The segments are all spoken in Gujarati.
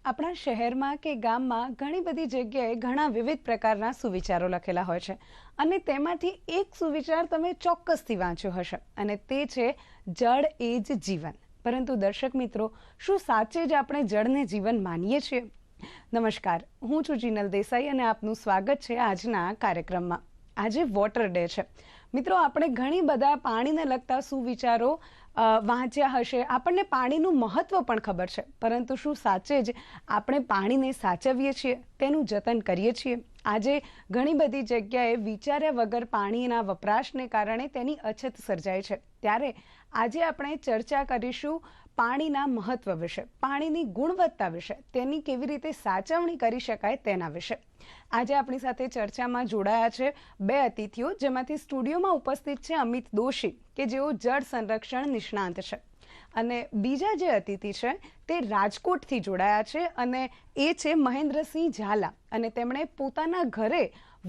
આપણા શહેરમાં કે ગામમાં ઘણી બધી જગ્યાએ ઘણા વિવિધ પ્રકારના સુવિચારો લખેલા હોય છે અને તેમાંથી એક સુવિચાર તમે ચોક્કસથી વાંચ્યો હશે અને તે છે જળ એ જ જીવન. પરંતુ દર્શક મિત્રો, શું સાચે જ આપણે જળને જીવન માનીએ છીએ? નમસ્કાર, હું છું જીનલ દેસાઈ અને આપનું સ્વાગત છે આજના કાર્યક્રમમાં. આજે વોટર ડે છે. મિત્રો, આપણે ઘણી બધા પાણીને લગતા સુવિચારો વાંચ્યા હશે, આપણને પાણીનું મહત્ત્વ પણ ખબર છે, પરંતુ શું સાચે જ આપણે પાણીને સાચવીએ છીએ, તેનું જતન કરીએ છીએ? આજે ઘણી બધી જગ્યાએ વિચાર્યા વગર પાણીના વપરાશને કારણે તેની અછત સર્જાય છે. ત્યારે આજે આપણે ચર્ચા કરીશું પાણીના મહત્ત્વ વિશે, પાણીની ગુણવત્તા વિશે, તેની કેવી રીતે સાચવણી કરી શકાય તેના વિશે. આજે આપણી સાથે ચર્ચામાં જોડાયા છે બે અતિથિઓ, જેમાંથી સ્ટુડિયોમાં ઉપસ્થિત છે અમિત દોશી, કે જેઓ જળ સંરક્ષણ નિષ્ણાંત છે, અને બીજા જે અતિથિ છે તે રાજકોટથી જોડાયા છે અને એ છે મહેન્દ્રસિંહ ઝાલા, અને તેમણે પોતાના ઘરે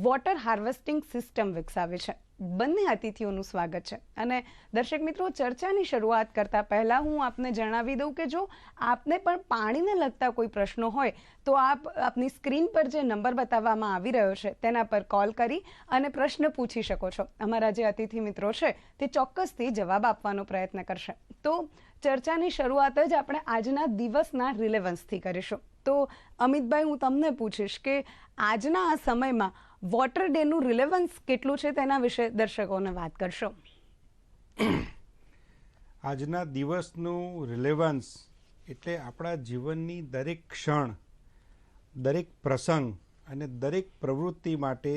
વોટર હાર્વેસ્ટિંગ સિસ્ટમ વિકસાવી છે. બંને અતિથિઓનું સ્વાગત છે. અને દર્શક મિત્રો, ચર્ચાની શરૂઆત કરતા પહેલા હું આપને જણાવી દઉં કે જો આપને પણ પાણીને લગતા કોઈ પ્રશ્નો હોય તો આપ આપની સ્ક્રીન પર જે નંબર બતાવવામાં આવી રહ્યો છે તેના પર કોલ કરી અને પ્રશ્ન પૂછી શકો છો. અમારા જે અતિથિ મિત્રો છે તે ચોક્કસથી જવાબ આપવાનો પ્રયત્ન કરશે. તો ચર્ચાની શરૂઆત જ આપણે આજના દિવસના રિલેવન્સથી કરીશું. તો અમિતભાઈ, હું તમને પૂછીશ કે આજના આ સમયમાં વોટર ડેનું રિલેવન્સ કેટલું છે તેના વિશે દર્શકોને વાત કરશો. આજના દિવસનું રિલેવન્સ એટલે આપણા જીવનની દરેક ક્ષણ, દરેક પ્રસંગ અને દરેક પ્રવૃત્તિ માટે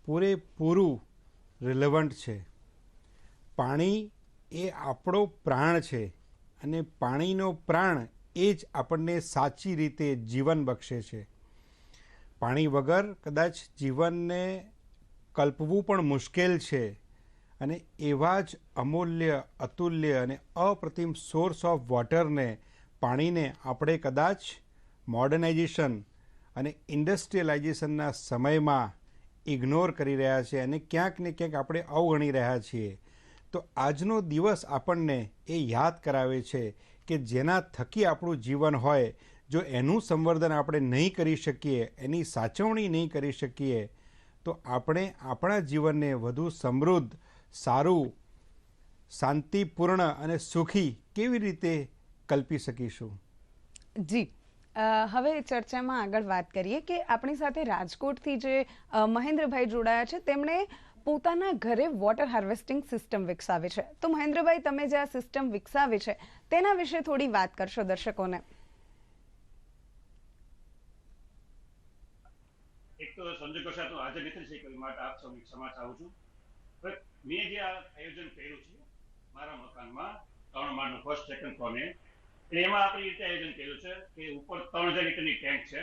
પૂરેપૂરું રિલેવન્ટ છે. પાણી એ આપણો પ્રાણ છે અને પાણીનો પ્રાણ એ જ આપણને સાચી રીતે જીવન બક્ષે છે. પાણી વગર કદાચ જીવનને કલ્પવું પણ મુશ્કેલ છે, અને એવા જ અમૂલ્ય, અતુલ્ય અને અપ્રતિમ સોર્સ ઓફ વોટરને, પાણીને આપણે કદાચ મોડર્નાઇઝેશન અને ઇન્ડસ્ટ્રીયલાઇઝેશનના સમયમાં ઇગ્નોર કરી રહ્યા છીએ અને ક્યાંક ને ક્યાંક આપણે અવગણી રહ્યા છીએ. તો આજનો દિવસ આપણને એ યાદ કરાવે છે કે જેના થકી આપણું જીવન હોય, જો એનું સંવર્ધન આપણે નહીં કરી શકીએ, એની સાચવણી નહીં કરી શકીએ, તો આપણે આપણા જીવનને વધુ સમૃદ્ધ, સારું, શાંતિપૂર્ણ અને સુખી કેવી રીતે કલ્પી શકીશું? જી, હવે ચર્ચામાં આગળ વાત કરીએ કે આપણી સાથે રાજકોટથી જે મહેન્દ્રભાઈ જોડાયા છે, તેમણે પોતાના ઘરે વોટર હાર્વેસ્ટિંગ સિસ્ટમ વિકસાવી છે. તો મહેન્દ્રભાઈ, તમે જે આ સિસ્ટમ વિકસાવી છે તેના વિશે થોડી વાત કરશો દર્શકોને. એક તો સંજોગો સાથે હાજર નથી થઈ કોઈ માટે આપ સૌની ક્ષમા ચાહું છું. મેં જે આ આયોજન કર્યું છે મારા મકાનમાં 3 માળનું ફર્સ્ટ સેકન્ડ ફ્લોરને, એમાં આપણે એ રીતે આયોજન કર્યું છે કે ઉપર 3000 લીટરની ટેન્ક છે.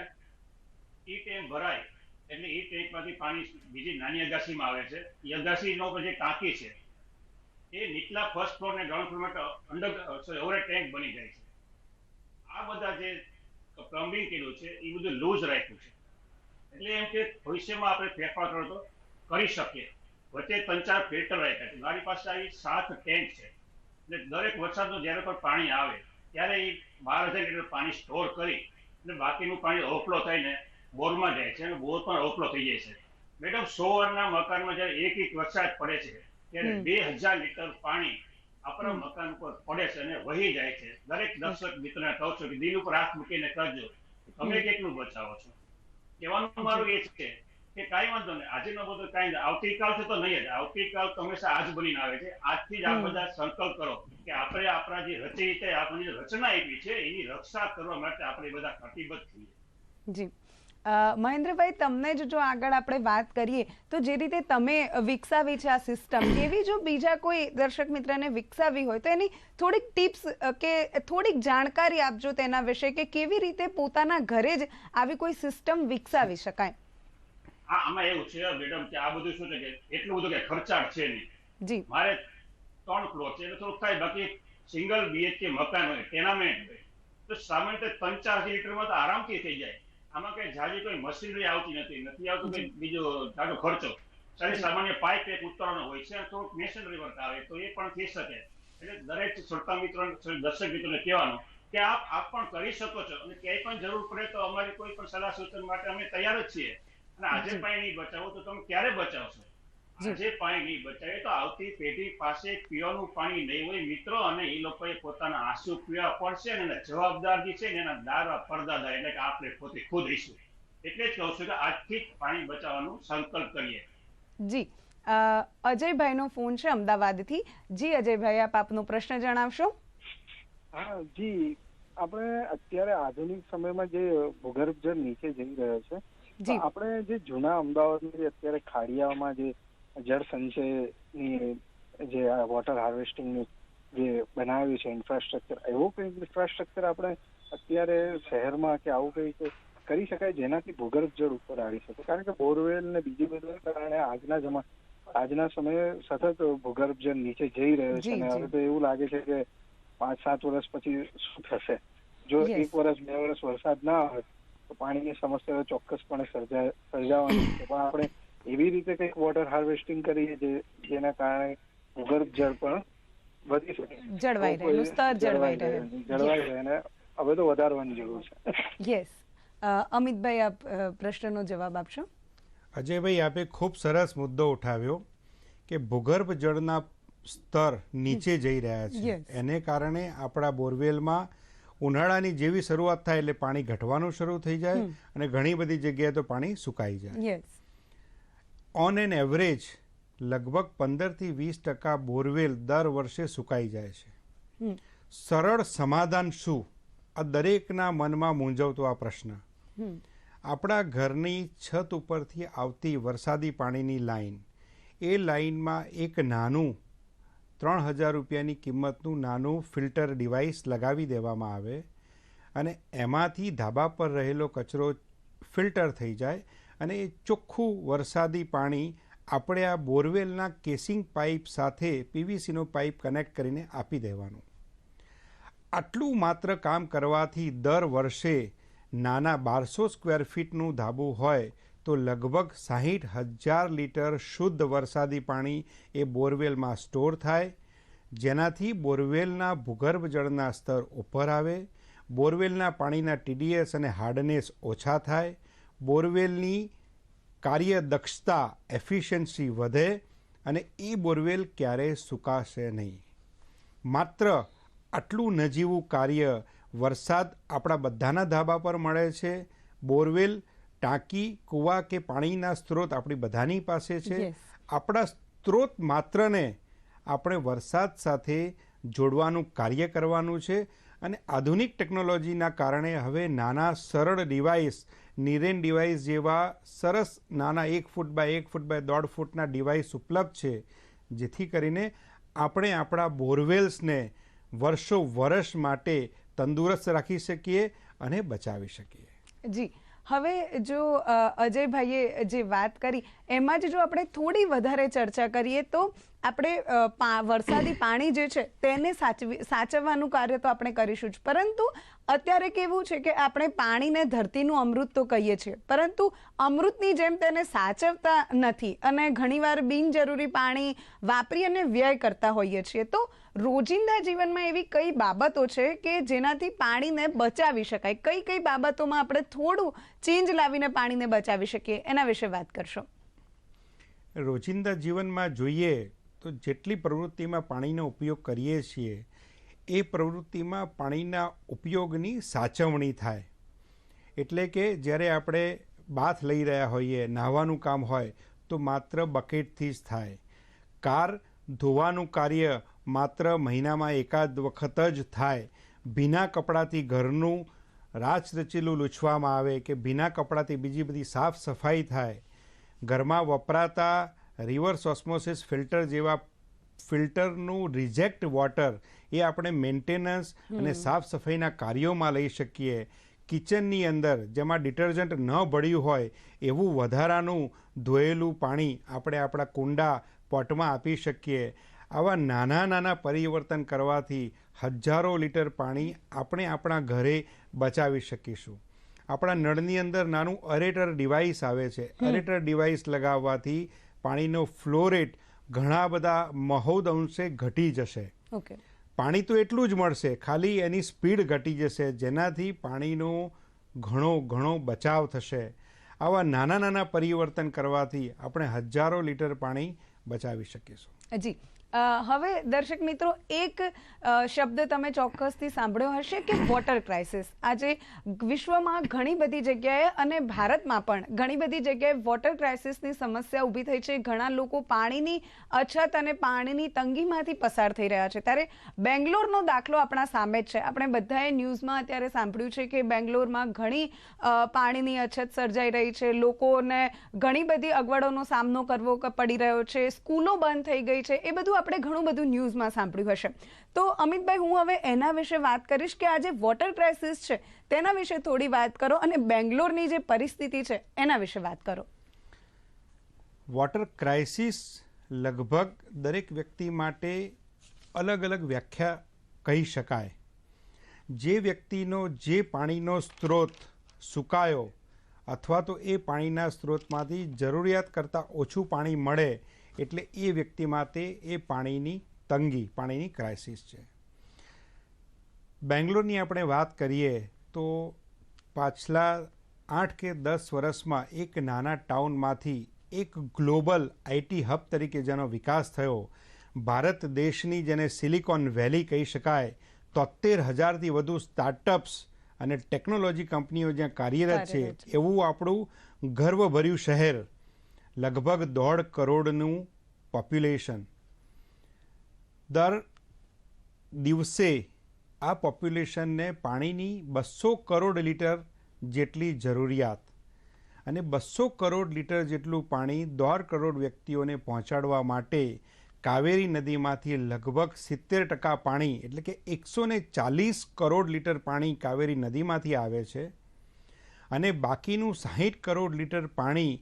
એ ટેન્ક ભરાય એટલે એ ટેન્કમાંથી પાણી બીજી નાની અગાસીમાં આવે છે. એ અગાસીનો જે ટાંકી છે એ નીચલા ફર્સ્ટ ફ્લોર ને ગ્રાઉન્ડ ફ્લોર માટે ઓવર ટેન્ક બની જાય છે. આ બધા જે પ્લમ્બિંગ કર્યું છે એ બધું લૂઝ રાખ્યું છે. એટલે એમ કે ભવિષ્યમાં આપણે ફેરફાર કરો તો કરી શકીએ. વચ્ચે 3-4 ફિલ્ટર રાખ્યા છે. મારી પાસે આવી 7 ટેન્ક છે. એટલે દરેક વરસાદનું જ્યારે પણ પાણી આવે ત્યારે એ 12,000 લીટર પાણી સ્ટોર કરી અને બાકીનું પાણી ઓવરફ્લો થઈને બોરમાં જાય છે અને બોર પણ ઓવરફ્લો થઈ જાય છે. મેડમ, 100 વારના મકાનમાં જ્યારે એક વરસાદ પડે છે ત્યારે 2,000 લીટર પાણી આપણા મકાન ઉપર પડે છે અને વહી જાય છે. દરેક દર્શક મિત્રોને કહું છું કે દિલ ઉપર હાથ મૂકીને કરજો, તમે કેટલું બચાવો છો. કહેવાનું મારું એ છે કે કાંઈ વાંધો નહીં, આજે નો બધું કાંઈ આવતીકાલથી તો નહીં જ. આવતીકાલ તો હંમેશા આજ બનીને આવે છે. આજથી જ આ બધા સંકલ્પ કરો કે આપણે આપણા જે રચયિતા આપણી જે રચના આપી છે એની રક્ષા કરવા માટે આપણે બધા કટિબદ્ધ થઈએ. જી, મહેન્દ્રભાઈ, તમને જ જો આગળ આપણે વાત કરીએ તો જે રીતે તમે વિકસાવી છે આ સિસ્ટમ, એવી જો બીજા કોઈ દર્શક મિત્રને વિકસાવી હોય તો એની થોડીક ટિપ્સ કે થોડીક જાણકારી આપજો તેના વિશે, કે કેવી રીતે પોતાના ઘરે જ આવી કોઈ સિસ્ટમ વિકસાવી શકાય. હા, આમાં એવું છે મેડમ કે આ બધું શું છે કે એટલું બધું કે ખર્ચાળ છે નહીં. જી, મારે 3 ફ્લોર છે એટલે થોડુંક થાય. બાકી સિંગલ BHK મકાન હોય, ટેનામેન્ટ હોય તો સામાન્ય 3-4 લીટરમાં તો આરામથી થઈ જાય. આમાં કઈ જાજી કોઈ મશીનરી આવતી નથી આવતું કઈ બીજો જાજો ખર્ચો. સામાન્ય પાઇપ એક ઉતારવાનો હોય છે, થોડુંક મેશનરી વર્ક આવે તો એ પણ થઈ શકે. એટલે દરેક શ્રોતા મિત્રો, દર્શક મિત્રોને કહેવાનું કે આપ પણ કરી શકો છો અને ક્યાંય પણ જરૂર પડે તો અમારી કોઈ પણ સલાહ સૂચન માટે અમે તૈયાર જ છીએ. અને આજે પાણી નહીં બચાવો તો તમે ક્યારે બચાવશો? આજે પાણી નહીં બચાવે તો આવતી પેઢી પાસે પીવાનું પાણી નહીં હોય મિત્રો, અને એ લોકોએ પોતાના આંસુ પીવા પડશે અને જવાબદાર જે છે ને એના દારા પડદાદા એટલે કે આપણે પોતે ખુદ રહીશું. એટલે જ કહું છું કે આજથી જ પાણી બચાવવાનો સંકલ્પ કરીએ. જી, અજયભાઈનો ફોન છે અમદાવાદથી. જી અજયભાઈ, આપ આપનો પ્રશ્ન જણાવશો. હા જી, આપણે અત્યારે આધુનિક સમયમાં જે ભૂગર્ભ જળ નીચે જઈ રહ્યો છે, તો આપણે જે જૂના અમદાવાદની અત્યારે ખાડિયામાં જે જળ સંચયની જે વોટર હાર્વેસ્ટિંગનું જે બનાવ્યું છે ઇન્ફ્રાસ્ટ્રક્ચર, એવું કંઈક ઇન્ફ્રાસ્ટ્રક્ચર આપણે અત્યારે શહેરમાં કે આવું કંઈક કરી શકાય જેનાથી ભૂગર્ભ જળ ઉપર આવી શકે? કારણ કે બોરવેલ ને બીજી બધું કારણે આજના સમયે સતત ભૂગર્ભ જળ નીચે જઈ રહ્યો છે અને હવે તો એવું લાગે છે કે 5-7 વર્ષ પછી શું થશે જો 1 વર્ષ 2 વર્ષ વરસાદ ના આવે તો પાણીની સમસ્યા ચોક્કસપણે સર્જાવાની છે. પણ આપણે એવી રીતે કંઈક વોટર હાર્વેસ્ટિંગ કરીએ જેના કારણે ભૂગર્ભ જળ પણ વધી શકે, જળવાઈ રહે, એનું સ્તર જળવાઈ રહે અને હવે તો વધારવાની જરૂર છે. યસ, અમિતભાઈ આપ પ્રશ્નનો જવાબ આપશો. અજયભાઈ, આપે ખૂબ સરસ મુદ્દો ઉઠાવ્યો કે ભૂગર્ભ જળના સ્તર નીચે જઈ રહ્યા છે. એને કારણે આપણા બોરવેલમાં ઉનાળાની જેવી શરૂઆત થાય એટલે પાણી ઘટવાનું શરૂ થઈ જાય અને ઘણી બધી જગ્યાએ તો પાણી સુકાઈ જાય. ઓન એન એવરેજ લગભગ 15થી 20% બોરવેલ દર વર્ષે સુકાઈ જાય છે. સરળ સમાધાન શું? આ દરેકના મનમાં મૂંઝવતો આ પ્રશ્ન. આપણા ઘરની છત ઉપરથી આવતી વરસાદી પાણીની લાઈન, એ લાઈનમાં એક નાનું 3000 રૂપિયાની કિંમતનું નાનું ફિલ્ટર ડિવાઇસ લગાવી દેવામાં આવે અને એમાંથી ધાબા પર રહેલો કચરો ફિલ્ટર થઈ જાય અને એ ચોખ્ખું વરસાદી પાણી આપણે આ બોરવેલના કેસિંગ પાઇપ સાથે પીવીસીનો પાઇપ કનેક્ટ કરીને આપી દેવાનું. આટલું માત્ર કામ કરવાથી દર વર્ષે નાના 1200 સ્ક્વેર ફીટનું ધાબું હોય તો લગભગ 60,000 લીટર શુદ્ધ વરસાદી પાણી એ બોરવેલમાં સ્ટોર થાય, જેનાથી બોરવેલના ભૂગર્ભ જળના સ્તર ઉપર આવે, બોરવેલના પાણીના TDS અને હાર્ડનેસ ઓછા થાય, બોરવેલની કાર્યદક્ષતા એફિશિયન્સી વધે અને એ બોરવેલ ક્યારેય સુકાશે નહીં. માત્ર આટલું નજીવું કાર્ય વરસાદ આપણા બધાના ધાબા પર મળે છે. બોરવેલ, ટાંકી, કૂવા કે પાણીના સ્ત્રોત આપણી બધાની પાસે છે. આપણા સ્ત્રોત માત્રને આપણે વરસાદ સાથે જોડવાનું કાર્ય કરવાનું છે અને આધુનિક ટેકનોલોજીના કારણે હવે નાના સરળ ડિવાઇસ, નીરેન ડિવાઇસ જેવા સરસ નાના 1 foot by 1 foot by 1.5 ફૂટના device ઉપલબ્ધ છે, જેથી કરીને આપણે આપણા બોરવેલ્સને વર્ષ માટે તંદુરસ્ત રાખી શકીએ અને બચાવી શકીએ. જી, હવે જો અજયભાઈએ જે વાત કરી એમાં જ જો આપણે થોડી વધારે ચર્ચા કરીએ તો આપણે વરસાદી પાણી જે છે તેને સાચવવાનું કાર્ય તો આપણે કરીશું જ, પરંતુ અત્યારે કેવું છે કે આપણે પાણીને ધરતીનું અમૃત તો કહીએ છીએ, પરંતુ અમૃતની જેમ તેને સાચવતા નથી અને ઘણીવાર બિનજરૂરી પાણી વાપરી અને વ્યય કરતા હોઈએ છીએ. તો રોજિંદા જીવનમાં એવી કઈ બાબતો છે કે જેનાથી પાણીને બચાવી શકાય? કઈ કઈ બાબતોમાં આપણે થોડું ચેન્જ લાવીને પાણીને બચાવી શકીએ, એના વિશે વાત કરશો. રોજિંદા જીવનમાં જોઈએ તો જેટલી પ્રવૃત્તિમાં પાણીનો ઉપયોગ કરીએ છીએ એ પ્રવૃત્તિમાં પાણીના ઉપયોગની સાચવણી થાય. એટલે કે જ્યારે આપણે બાથ લઈ રહ્યા હોઈએ, નાહવાનું કામ હોય તો માત્ર બકેટથી જ થાય. કાર ધોવાનું કાર્ય માત્ર મહિનામાં એકાદ વખત જ થાય. ભીના કપડાથી ઘરનું રાચરચીલું લૂછવામાં આવે કે ભીના કપડાથી બીજી બધી સાફ સફાઈ થાય. ઘરમાં વપરાતા રિવર્સ ઓસ્મોસિસ ફિલ્ટર જેવા ફિલ્ટરનું રિજેક્ટ વોટર એ આપણે મેન્ટેનન્સ અને સાફ સફાઈના કાર્યોમાં લઈ શકીએ. કિચનની અંદર જેમાં ડિટર્જન્ટ ન ભળ્યું હોય એવું વધારાનું ધોયેલું પાણી આપણે આપણા કુંડા પોટમાં આપી શકીએ. આવા નાના પરિવર્તન કરવાથી હજારો લીટર પાણી આપણે આપણા ઘરે બચાવી શકીશું. આપણા નળની અંદર નાનું અરેટર ડિવાઇસ આવે છે. અરેટર ડિવાઇસ લગાવવાથી પાણીનો ફ્લો રેટ ઘણા બધા મહોદ અંશે ઘટી જશે. પાણી તો એટલું જ મળશે, ખાલી એની સ્પીડ ઘટી જશે, જેનાથી પાણીનો ઘણો બચાવ થશે. આવા નાના પરિવર્તન કરવાથી આપણે હજારો લીટર પાણી બચાવી શકીશું. જી, હવે દર્શક મિત્રો, એક શબ્દ તમે ચોક્કસથી સાંભળ્યો હશે કે વોટર ક્રાઇસિસ. આજે વિશ્વમાં ઘણી બધી જગ્યાએ અને ભારતમાં પણ ઘણી બધી જગ્યાએ વોટર ક્રાઇસિસની સમસ્યા ઊભી થઈ છે. ઘણા લોકો પાણીની અછત અને પાણીની તંગીમાંથી પસાર થઈ રહ્યા છે. ત્યારે બેંગ્લોરનો દાખલો આપણા સામે જ છે. આપણે બધાએ ન્યૂઝમાં અત્યારે સાંભળ્યું છે કે બેંગ્લોરમાં ઘણી પાણીની અછત સર્જાઈ રહી છે. લોકોને ઘણી બધી અગવડોનો સામનો કરવો પડી રહ્યો છે. સ્કૂલો બંધ થઈ ગઈ છે. એ બધું આપણે ઘણું બધું ન્યૂઝમાં સાંભળ્યું હશે. તો અમિતભાઈ, હું હવે એના વિશે વાત કરીશ કે આ જે વોટર ક્રાઇસિસ છે તેના વિશે થોડી વાત કરો અને બેંગ્લોરની જે પરિસ્થિતિ છે એના વિશે વાત કરો. વોટર ક્રાઇસિસ લગભગ દરેક વ્યક્તિ માટે અલગ વ્યાખ્યા કહી શકાય. જે વ્યક્તિનો જે પાણીનો સ્ત્રોત સુકાયો અથવા તો એ પાણીના સ્ત્રોતમાંથી જરૂરિયાત કરતાં ઓછું પાણી મળે એટલે એ વ્યક્તિ માટે એ પાણીની તંગી, પાણીની ક્રાઇસિસ છે. બેંગ્લોરની આપણે વાત કરીએ તો પાછલા 8 કે 10 વર્ષમાં એક નાના ટાઉનમાંથી એક ગ્લોબલ આઈટી હબ તરીકે જેનો વિકાસ થયો, ભારત દેશની જેને સિલિકોન વેલી કહી શકાય, 73,000થી વધુ સ્ટાર્ટઅપ્સ અને ટેકનોલોજી કંપનીઓ જ્યાં કાર્યરત છે, એવું આપણું ગર્વભર્યું શહેર, લગભગ 1.5 કરોડનું પોપ્યુલેશન. દર દિવસે આ પોપ્યુલેશનને પાણીની 200 કરોડ લીટર જેટલી જરૂરિયાત, અને 200 કરોડ લીટર જેટલું પાણી 1.5 કરોડ વ્યક્તિઓને પહોંચાડવા માટે કાવેરી નદીમાંથી લગભગ 70% પાણી એટલે કે 140 કરોડ લીટર પાણી કાવેરી નદીમાંથી આવે છે, અને બાકીનું 60 કરોડ લીટર પાણી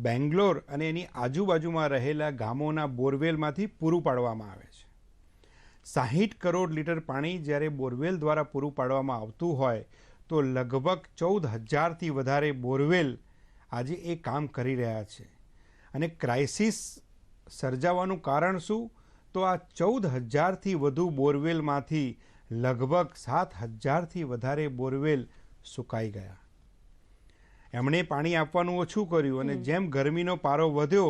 બેંગ્લોર અને એની આજુબાજુમાં રહેલા ગામોના બોરવેલમાંથી પૂરું પાડવામાં આવે છે. 60 કરોડ લીટર પાણી જ્યારે બોરવેલ દ્વારા પૂરું પાડવામાં આવતું હોય તો લગભગ 14,000થી વધારે બોરવેલ આજે એ કામ કરી રહ્યા છે. અને ક્રાઇસિસ સર્જાવાનું કારણ શું? તો આ 14,000થી વધુ બોરવેલમાંથી લગભગ 7,000થી વધારે બોરવેલ સુકાઈ ગયા. એમણે પાણી આપવાનું ઓછું કર્યું અને જેમ ગરમીનો પારો વધ્યો,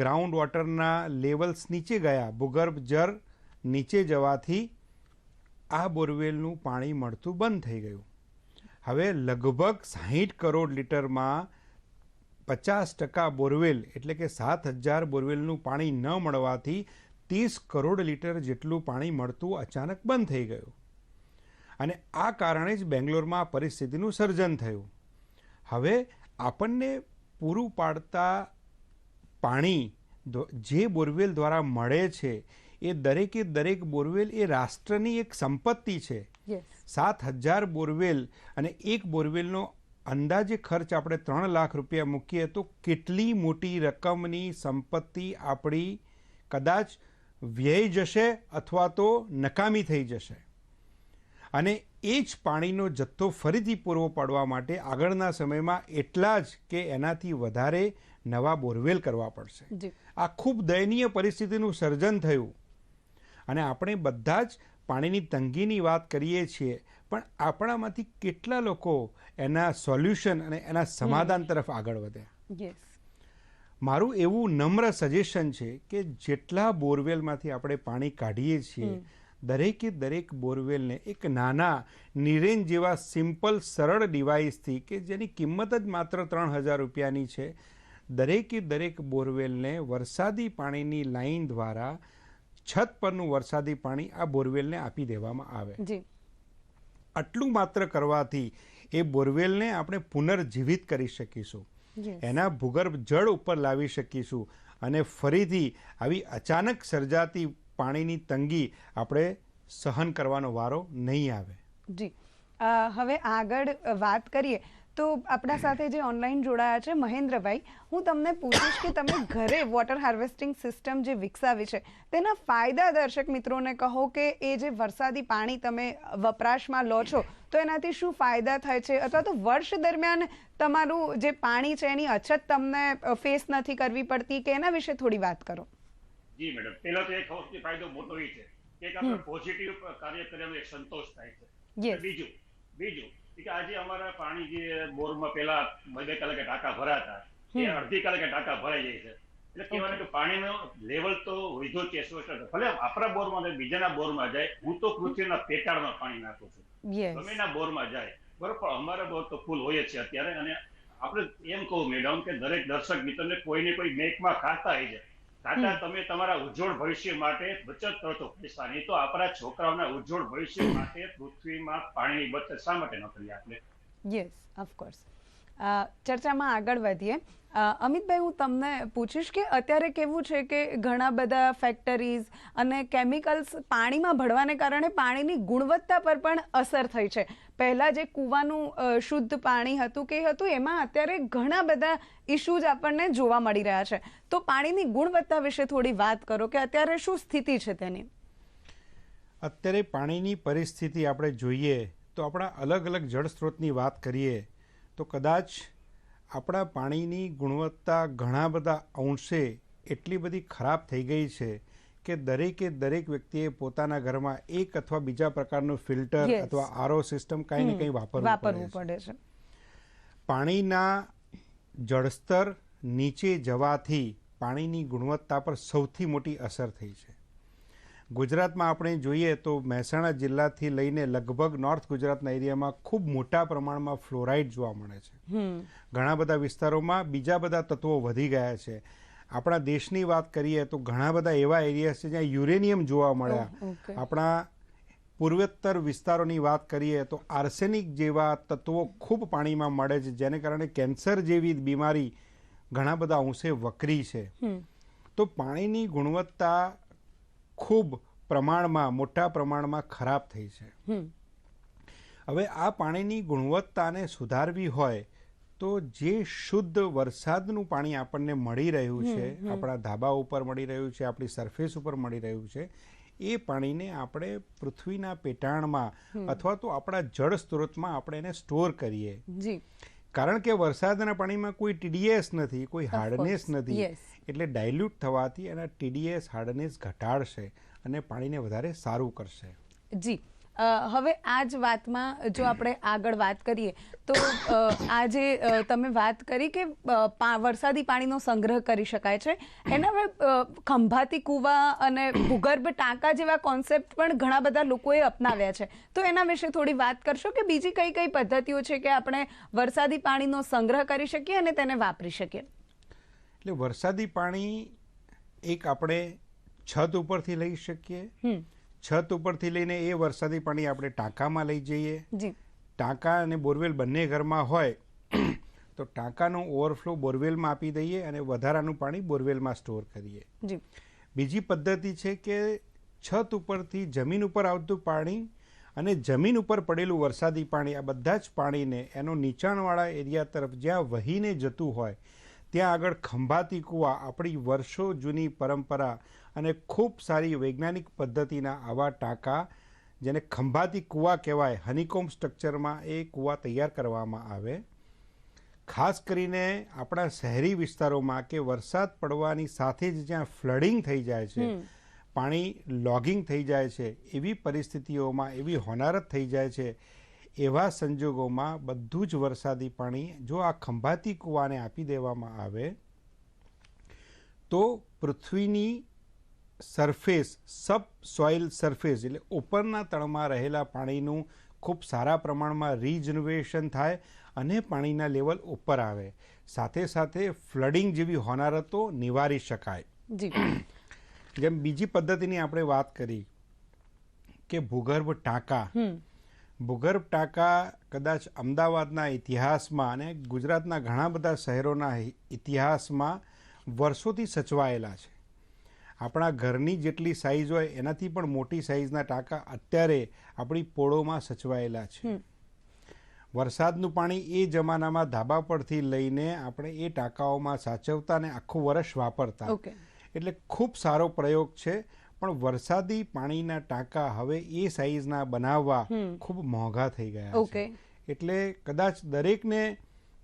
ગ્રાઉન્ડ વોટરના લેવલ્સ નીચે ગયા, ભૂગર્ભ જળ નીચે જવાથી આ બોરવેલનું પાણી મળતું બંધ થઈ ગયું. હવે લગભગ 60 કરોડ લીટરમાં 50% બોરવેલ એટલે કે 7,000 બોરવેલનું પાણી ન મળવાથી 30 કરોડ લીટર જેટલું પાણી મળતું અચાનક બંધ થઈ ગયું. અને આ કારણે જ બેંગ્લોરમાં આ પરિસ્થિતિનું સર્જન થયું. હવે આપણને પૂરું પાડતા પાણી જે બોરવેલ દ્વારા મળે છે એ દરેક બોરવેલ એ રાષ્ટ્રની એક સંપત્તિ છે. 7,000 બોરવેલ અને એક બોરવેલનો અંદાજે ખર્ચ આપણે 3 લાખ રૂપિયા મૂકીએ તો કેટલી મોટી રકમની સંપત્તિ આપણી કદાચ વ્યય જશે અથવા તો નકામી થઈ જશે. અને એ જ પાણીનો જથ્થો ફરીથી પૂરો પાડવા માટે આગળના સમયમાં એટલા જ કે એનાથી વધારે નવા બોરવેલ કરવા પડશે. આ ખૂબ દયનીય પરિસ્થિતિનું સર્જન થયું. અને આપણે બધા જ પાણીની તંગીની વાત કરીએ છીએ, પણ આપણામાંથી કેટલા લોકો એના સોલ્યુશન અને એના સમાધાન તરફ આગળ વધ્યા? મારું એવું નમ્ર સજેશન છે કે જેટલા બોરવેલમાંથી આપણે પાણી કાઢીએ છીએ, દરેક બોરવેલને એક નાના નિરેન જેવા સિમ્પલ સરળ ડિવાઇસથી કે જેની કિંમત જ માત્ર 3,000 રૂપિયાની છે, દરેક બોરવેલને વરસાદી પાણીની લાઈન દ્વારા છત પરનું વરસાદી પાણી આ બોરવેલને આપી દેવામાં આવે. આટલું માત્ર કરવાથી એ બોરવેલને આપણે પુનર્જીવિત કરી શકીશું, એના ભૂગર્ભ જળ ઉપર લાવી શકીશું અને ફરીથી આવી અચાનક સર્જાતી પાણીની તંગી આપણે સહન કરવાનો વારો નહીં આવે. જી, હવે આગળ વાત કરીએ તો આપણા સાથે જે ઓનલાઈન જોડાયા છે મહેન્દ્રભાઈ, હું તમને પૂછીશ કે તમે ઘરે વોટર હાર્વેસ્ટિંગ સિસ્ટમ જે વિકસાવી છે તેના ફાયદા દર્શક મિત્રોને કહો કે એ જે વરસાદી પાણી તમે વપરાશમાં લો છો તો એનાથી શું ફાયદા થાય છે, અથવા તો વર્ષ દરમિયાન તમારું જે પાણી છે એની અછત તમને ફેસ નથી કરવી પડતી કે એના વિશે થોડી વાત કરો. જી મેડમ, પહેલો તો એક સૌથી ફાયદો મોટો એ છે એક આપણે પોઝિટિવ કાર્ય કર્યાનો એક સંતોષ થાય છે. યસ બીજું કે આજે અમારા પાણી જે બોરમાં પેલા 2 કલાકે ટાંકા ભરાતા એ અડધી કલાકે ટાંકા ભરાઈ જાય છે. એટલે કહેવાય કે પાણીનું લેવલ તો વધ્યું છે 100%. ભલે આપણા બોરમાં બીજાના બોરમાં જાય, હું તો પૃથ્વીના પેટાળમાં પાણી નાખું છું, ગમેના બોરમાં જાય, બરોબર, પણ અમારા બોર તો ફૂલ હોય જ છે અત્યારે. અને આપણે એમ કહું મેડમ કે દરેક દર્શક મિત્રને કોઈને કોઈ મેકમાં ખાતા હોય છે, ખાતા તમે તમારા ઉજ્જવળ ભવિષ્ય માટે બચત કરો તો પૈસા, નહીં તો આપણા છોકરાઓના ઉજ્જવળ ભવિષ્ય માટે પૃથ્વીમાં પાણીની બચત શા માટે ન કરીએ આપણે? Yes, of course. ચર્ચામાં આગળ વધીએ. અમિતભાઈ, હું તમને પૂછીશ કે અત્યારે કેવું છે કે ઘણા બધા ફેક્ટરીઝ અને કેમિકલ્સ પાણીમાં ભળવાને કારણે પાણીની ગુણવત્તા પર પણ અસર થઈ છે. પહેલાં જે કૂવાનું શુદ્ધ પાણી હતું કે હતું, એમાં અત્યારે ઘણા બધા ઇશ્યુઝ આપણને જોવા મળી રહ્યા છે. તો પાણીની ગુણવત્તા વિશે થોડી વાત કરો કે અત્યારે શું સ્થિતિ છે તેની? અત્યારે પાણીની પરિસ્થિતિ આપણે જોઈએ તો આપણા અલગ અલગ જળ સ્ત્રોતની વાત કરીએ તો કદાચ આપણા પાણીની ગુણવત્તા ઘણા બધા અંશે એટલી બધી ખરાબ થઈ ગઈ છે કે દરેક વ્યક્તિએ પોતાના ઘરમાં એક અથવા બીજા પ્રકારનું ફિલ્ટર અથવા આરઓ સિસ્ટમ કાંઈ ને કંઈ વાપરવું પડે છે. પાણીના જળસ્તર નીચે જવાથી પાણીની ગુણવત્તા પર સૌથી મોટી અસર થઈ છે. ગુજરાતમાં આપણે જોઈએ તો મહેસાણા જિલ્લાથી લઈને લગભગ નોર્થ ગુજરાતના એરિયામાં ખૂબ મોટા પ્રમાણમાં ફ્લોરાઇડ જોવા મળે છે. ઘણા બધા વિસ્તારોમાં બીજા બધા તત્વો વધી ગયા છે. આપણા દેશની વાત કરીએ તો ઘણા બધા એવા એરિયા છે જ્યાં યુરેનિયમ જોવા મળ્યા. આપણા પૂર્વોત્તર વિસ્તારોની વાત કરીએ તો આર્સેનિક જેવા તત્વો ખૂબ પાણીમાં મળે છે, જેને કારણે કેન્સર જેવી બીમારી ઘણા બધા અંશે વકરી છે. તો પાણીની ગુણવત્તા ખૂબ મોટા પ્રમાણમાં ખરાબ થઈ છે. હવે આ પાણીની ગુણવત્તાને સુધારવી હોય તો જે શુદ્ધ વરસાદનું પાણી આપણને મળી રહ્યું છે, આપણા ધાબા ઉપર મળી રહ્યું છે, આપણી સરફેસ ઉપર મળી રહ્યું છે, એ પાણીને આપણે પૃથ્વીના પેટાણમાં અથવા તો આપણા જળ સ્ત્રોતમાં આપણે એને સ્ટોર કરીએ. કારણ કે વરસાદના પાણીમાં કોઈ ટીડીએસ નથી, કોઈ હાર્ડનેસ નથી, એટલે ડાયલ્યુટ થવાથી એના ટીડીએસ હાર્ડનેસ ઘટાડશે અને પાણીને વધારે સારું કરશે. જી, હવે આ જ વાતમાં જો આપણે આગળ વાત કરીએ તો આજે તમે વાત કરી કે વરસાદી પાણીનો સંગ્રહ કરી શકાય છે, એના હવે ખંભાતી કૂવા અને ભૂગર્ભ ટાંકા જેવા કોન્સેપ્ટ પણ ઘણા બધા લોકોએ અપનાવ્યા છે. તો એના વિશે થોડી વાત કરશો કે બીજી કઈ કઈ પદ્ધતિઓ છે કે આપણે વરસાદી પાણીનો સંગ્રહ કરી શકીએ અને તેને વાપરી શકીએ? એટલે વરસાદી પાણી એક આપણે છત ઉપરથી લઈ શકીએ. છત ઉપરથી લઈને એ વરસાદી પાણી આપણે ટાંકામાં લઈ જઈએ. ટાંકા અને બોરવેલ બંને ઘરમાં હોય તો ટાંકાનો ઓવરફ્લો બોરવેલમાં આપી દઈએ અને વધારાનું પાણી બોરવેલમાં સ્ટોર કરીએ. બીજી પદ્ધતિ છે કે છત ઉપરથી જમીન ઉપર આવતું પાણી અને જમીન ઉપર પડેલું વરસાદી પાણી, આ બધા જ પાણીને એનો નીચાણવાળા એરિયા તરફ જ્યાં વહીને જતું હોય ત્યાં આગળ ખંભાતી કૂવા, આપણી વર્ષો જૂની પરંપરા અને ખૂબ સારી વૈજ્ઞાનિક પદ્ધતિના આવા ટાંકા, જેને ખંભાતી કૂવા કહેવાય, હનીકોમ્બ સ્ટ્રક્ચરમાં એ કૂવા તૈયાર કરવામાં આવે. ખાસ કરીને આપણા શહેરી વિસ્તારોમાં કે વરસાદ પડવાની સાથે જ જ્યાં ફ્લડિંગ થઈ જાય છે, પાણી લોગિંગ થઈ જાય છે, એવી પરિસ્થિતિઓમાં એવી હોનારત થઈ જાય છે, એવા સંજોગોમાં બધું જ વરસાદી પાણી જો આ ખંભાતી કૂવાને આપી દેવામાં આવે તો પૃથ્વીની સરફેસ, સબ સોઇલ સરફેસ એટલે ઉપરના તળમાં રહેલા પાણીનું ખૂબ સારા પ્રમાણમાં રિજનરેશન થાય અને પાણીના લેવલ ઉપર આવે. સાથે સાથે ફ્લડિંગ જેવી હોનારતો નિવારી શકાય. જેમ બીજી પદ્ધતિની આપણે વાત કરી કે ભૂગર્ભ ટાંકા. ભૂગર્ભ ટાંકા કદાચ અમદાવાદના ઇતિહાસમાં અને ગુજરાતના ઘણા બધા શહેરોના ઇતિહાસમાં વર્ષોથી સચવાયેલા છે. આપણા ઘરની જેટલી સાઇઝ હોય એનાથી પણ મોટી સાઇઝના ટાંકા અત્યારે આપણી પોળોમાં સચવાયેલા છે. વરસાદનું પાણી એ જમાનામાં ધાબા પરથી લઈને આપણે એ ટાંકાઓમાં સાચવતા અને આખું વર્ષ વાપરતા. એટલે ખૂબ સારો પ્રયોગ છે. પણ વરસાદી પાણીના ટાંકા હવે એ સાઇઝના બનાવવા ખૂબ મોંઘા થઈ ગયા છે. એટલે કદાચ દરેકને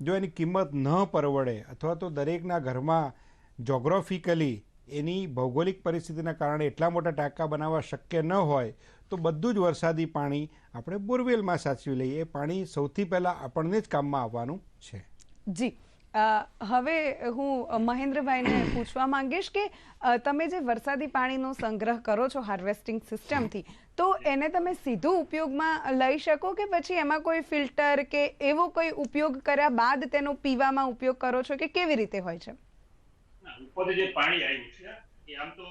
જો એની કિંમત ન પરવડે અથવા તો દરેકના ઘરમાં જોગ્રાફિકલી એની ભૌગોલિક પરિસ્થિતિના કારણે એટલા મોટા ટાંકા બનાવવા શક્ય ન હોય તો બધું જ વરસાદી પાણી આપણે બોરવેલમાં સાચવી લઈએ. એ પાણી સૌથી પહેલાં આપણને જ કામમાં આવવાનું છે. જી, હવે હું મહેન્દ્રભાઈને પૂછવા માંગીશ કે તમે જે વરસાદી પાણીનો સંગ્રહ કરો છો હાર્વેસ્ટિંગ સિસ્ટમથી, તો એને તમે સીધું ઉપયોગમાં લઈ શકો કે પછી એમાં કોઈ ફિલ્ટર કે એવો કોઈ ઉપયોગ કર્યા બાદ તેનો પીવામાં ઉપયોગ કરો છો કે કેવી રીતે હોય છે? ઉપરથી જે પાણી આવ્યું છે એ આમ તો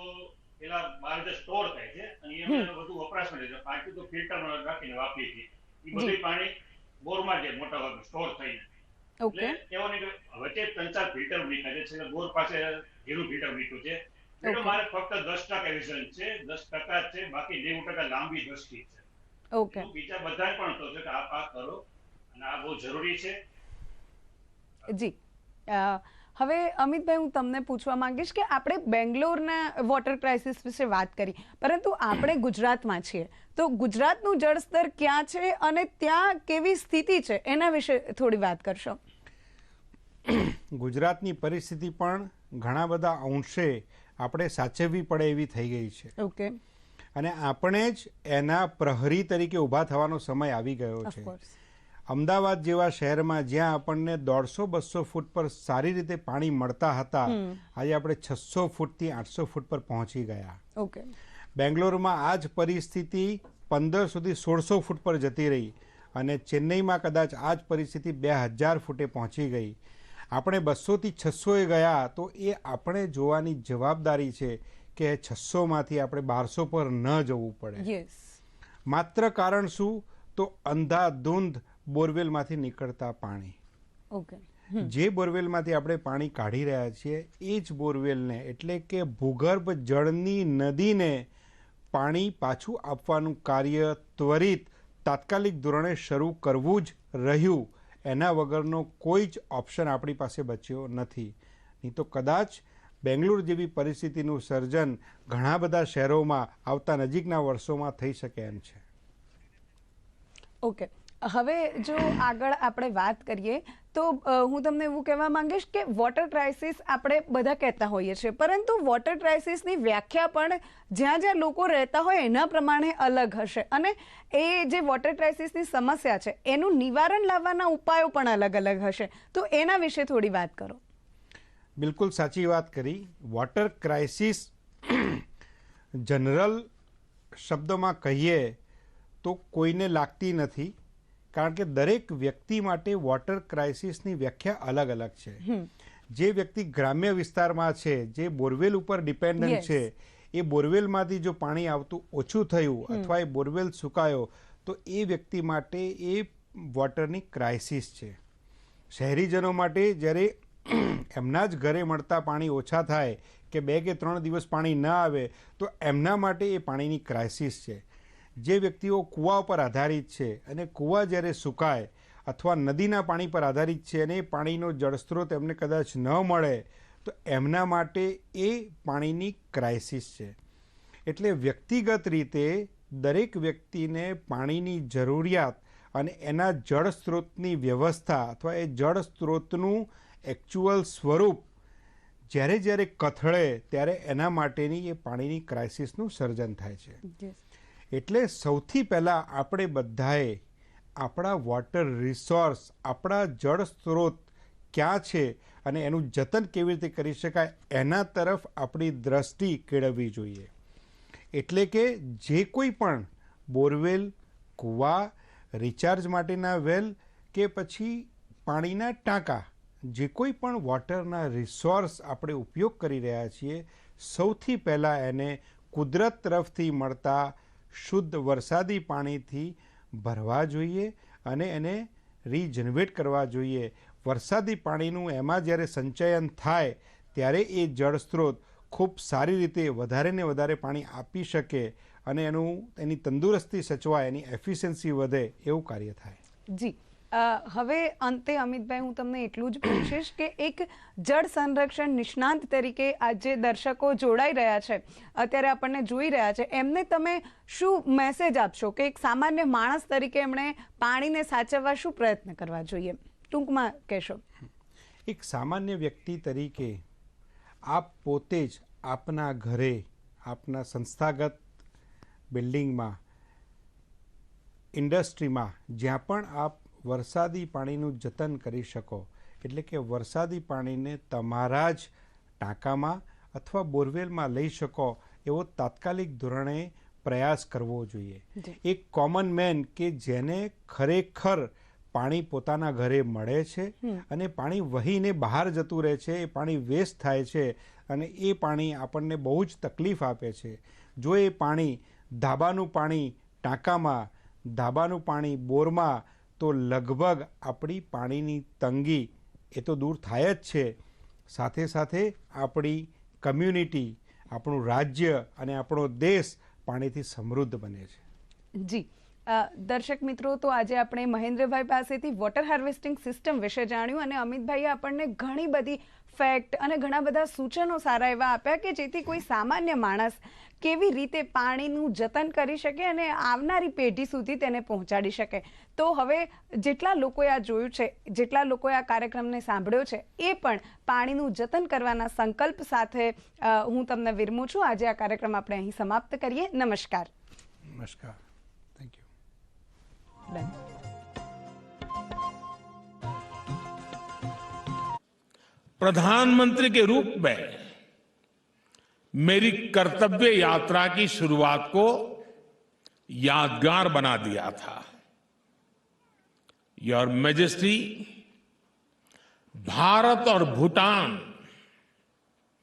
પેલા બહાર જે સ્ટોર થાય છે અને એમાં વધુ વપરાશ કરે છે. બાકી તો ફિલ્ટરમાં રાખીને વાપરીએ છીએ. એ બધું પાણી બોરમાં જે મોટા ભાગે સ્ટોર થઈને ઓકે, એવો નહીં વચ્ચે 3-4 ફિલ્ટર નીકળે છે. બોર પાસે 0 ફિલ્ટર નીકળ્યું છે. એટલે મારે ફક્ત 10% વિઝન છે, 10% છે, બાકી 90% લાંબી દ્રષ્ટિ છે. ઓકે, બીજા બધા પણ તો છે કે આ પાક કરો અને આ બહુ જરૂરી છે. જી. હવે અમિતભાઈ, હું તમને પૂછવા માંગીશ કે આપણે બેંગ્લોરના વોટર ક્રાઇસિસ વિશે વાત કરી, પરંતુ આપણે ગુજરાતમાં છીએ, તો ગુજરાતનું જળસ્તર ક્યાં છે અને ત્યાં કેવી સ્થિતિ છે એના વિશે થોડી વાત કરશો? ગુજરાતની પરિસ્થિતિ પણ ઘણા બધા અંશે આપણે સાચવવી પડે એવી થઈ ગઈ છે. ઓકે, અને આપણે જ એના પ્રહરી તરીકે ઊભા થવાનો સમય આવી ગયો છે. અમદાવાદ જેવા શહેરમાં જ્યાં આપણને 150-200 ફૂટ પર સારી રીતે પાણી મળતા હતા, આજે આપણે 600 ફૂટથી 800 ફૂટ પર પહોંચી ગયા. ઓકે, બેંગ્લોરમાં આ જ પરિસ્થિતિ 15 સુધી 1600 ફૂટ પર જતી રહી અને ચેન્નઈમાં કદાચ આ જ પરિસ્થિતિ 2000 ફૂટે પહોંચી ગઈ. આપણે 200થી 600એ ગયા તો એ આપણે જોવાની જવાબદારી છે કે 600માંથી આપણે 1200 પર ન જવું પડે. માત્ર કારણ શું? તો અંધાધૂંધ બોરવેલમાંથી નીકળતા પાણી. ઓકે, જે બોરવેલમાંથી આપણે પાણી કાઢી રહ્યા છીએ એ જ બોરવેલને, એટલે કે ભૂગર્ભ જળની નદીને પાણી પાછું આપવાનું કાર્ય ત્વરિત તાત્કાલિક ધોરણે શરૂ કરવું જ રહ્યું. એના વગરનો કોઈ જ ઓપ્શન આપણી પાસે બચ્યો નથી. નહીં તો કદાચ બેંગ્લોર જેવી પરિસ્થિતિનું સર્જન ઘણા બધા શહેરોમાં આવતા નજીકના વર્ષોમાં થઈ શકે એમ છે. ઓકે, હવે જો આગળ આપણે વાત કરીએ તો હું તમને એવું કહેવા માંગીશ કે વોટર ક્રાઇસિસ આપણે બધા કહેતા હોઈએ છીએ, પરંતુ વોટર ક્રાઇસિસની વ્યાખ્યા પણ જ્યાં જ્યાં લોકો રહેતા હોય એના પ્રમાણે અલગ હશે અને એ જે વોટર ક્રાઇસિસની સમસ્યા છે એનું નિવારણ લાવવાના ઉપાયો પણ અલગ અલગ હશે, તો એના વિશે થોડી વાત કરો. બિલકુલ સાચી વાત કરી. વોટર ક્રાઇસિસ જનરલ શબ્દોમાં કહીએ તો કોઈને લાગતી નથી, કારણ કે દરેક વ્યક્તિ માટે વોટર ક્રાઇસિસની વ્યાખ્યા અલગ અલગ છે. જે વ્યક્તિ ગ્રામ્ય વિસ્તારમાં છે, જે બોરવેલ ઉપર ડિપેન્ડન્ટ છે, એ બોરવેલમાંથી જો પાણી આવતું ઓછું થયું અથવા એ બોરવેલ સુકાયો તો એ વ્યક્તિ માટે એ વોટરની ક્રાઇસિસ છે. શહેરીજનો માટે જ્યારે એમના જ ઘરે મળતા પાણી ઓછા થાય કે 2 કે 3 દિવસ પાણી ન આવે તો એમના માટે એ પાણીની ક્રાઇસિસ છે. જે વ્યક્તિઓ કૂવા પર આધારિત છે અને કૂવા જ્યારે સુકાય અથવા નદીના પાણી પર આધારિત છે અને એ પાણીનો જળસ્ત્રોત એમને કદાચ ન મળે તો એમના માટે એ પાણીની ક્રાઇસિસ છે. એટલે વ્યક્તિગત રીતે દરેક વ્યક્તિને પાણીની જરૂરિયાત અને એના જળસ્ત્રોતની વ્યવસ્થા અથવા એ જળસ્ત્રોતનું એકચ્યુઅલ સ્વરૂપ જ્યારે જ્યારે કથળે ત્યારે એના માટેની એ પાણીની ક્રાઇસિસનું સર્જન થાય છે. એટલે સૌથી પહેલાં આપણે બધાએ આપણા વોટર રિસોર્સ, આપણા જળ સ્ત્રોત ક્યાં છે અને એનું જતન કેવી રીતે કરી શકાય એના તરફ આપણી દ્રષ્ટિ કેળવવી જોઈએ. એટલે કે જે કોઈ પણ બોરવેલ, કૂવા, રિચાર્જ માટેના વેલ કે પછી પાણીના ટાંકા, જે કોઈ પણ વોટરના રિસોર્સ આપણે ઉપયોગ કરી રહ્યા છીએ, સૌથી પહેલાં એને કુદરત તરફથી મળતા શુદ્ધ વરસાદી પાણીથી ભરવા જોઈએ અને એને રીજનરેટ કરવા જોઈએ. વરસાદી પાણીનું એમાં જ્યારે સંચયન થાય ત્યારે એ જળ સ્ત્રોત ખૂબ સારી રીતે વધારે ને વધારે પાણી આપી શકે અને એની તંદુરસ્તી સચવાય, એની એફિશિયન્સી વધે એવું કાર્ય થાય. જી, હવે અંતે અમિતભાઈ હું તમને એટલું જ પૂછીશ કે એક જળ સંરક્ષણ નિષ્ણાંત તરીકે આજે દર્શકો જોડાઈ રહ્યા છે, અત્યારે આપણને જોઈ રહ્યા છે, એમને તમે શું મેસેજ આપશો કે એક સામાન્ય માણસ તરીકે એમણે પાણીને સાચવવા શું પ્રયત્ન કરવા જોઈએ? ટૂંકમાં કહેશો. એક સામાન્ય વ્યક્તિ તરીકે આપ પોતે જ આપના ઘરે, આપના સંસ્થાગત બિલ્ડિંગમાં, ઇન્ડસ્ટ્રીમાં, જ્યાં પણ આપ વરસાદી પાણીનું જતન કરી શકો, એટલે કે વરસાદી પાણીને તમારા જ ટાંકામાં અથવા બોરવેલમાં લઈ શકો એવો તાત્કાલિક ધોરણે પ્રયાસ કરવો જોઈએ. એક કોમન મેન કે જેને ખરેખર પાણી પોતાના ઘરે મળે છે અને પાણી વહીને બહાર જતું રહે છે, એ પાણી વેસ્ટ થાય છે અને એ પાણી આપણને બહુ જ તકલીફ આપે છે. જો એ પાણી ધાબાનું પાણી ટાંકામાં, ધાબાનું પાણી બોરમાં, તો લગભગ આપણી પાણીની તંગી એ તો દૂર થાય જ છે, સાથે સાથે આપણી કમ્યુનિટી, આપણું રાજ્ય અને આપણો દેશ પાણીથી સમૃદ્ધ બને છે. જી દર્શક મિત્રો, તો આજે આપણે મહેન્દ્રભાઈ પાસેથી વોટર હાર્વેસ્ટિંગ સિસ્ટમ વિશે જાણ્યું અને અમિતભાઈએ આપણને ઘણી બધી ફેક્ટ અને ઘણા બધા સૂચનો સારા એવા આપ્યા કે જેથી કોઈ સામાન્ય માણસ કેવી રીતે પાણીનું જતન કરી શકે અને આવનારી પેઢી સુધી તેને પહોંચાડી શકે. તો હવે જેટલા લોકોએ આ જોયું છે, જેટલા લોકોએ આ કાર્યક્રમને સાંભળ્યો છે, એ પણ પાણીનું જતન કરવાના સંકલ્પ સાથે હું તમને વિરમું છું. આજે આ કાર્યક્રમ આપણે અહીં સમાપ્ત કરીએ. નમસ્કાર. નમસ્કાર. Thank you. प्रधानमंत्री के रूप में मेरी कर्तव्य यात्रा की शुरुआत को यादगार बना दिया था. योर मैजेस्टी, भारत और भूटान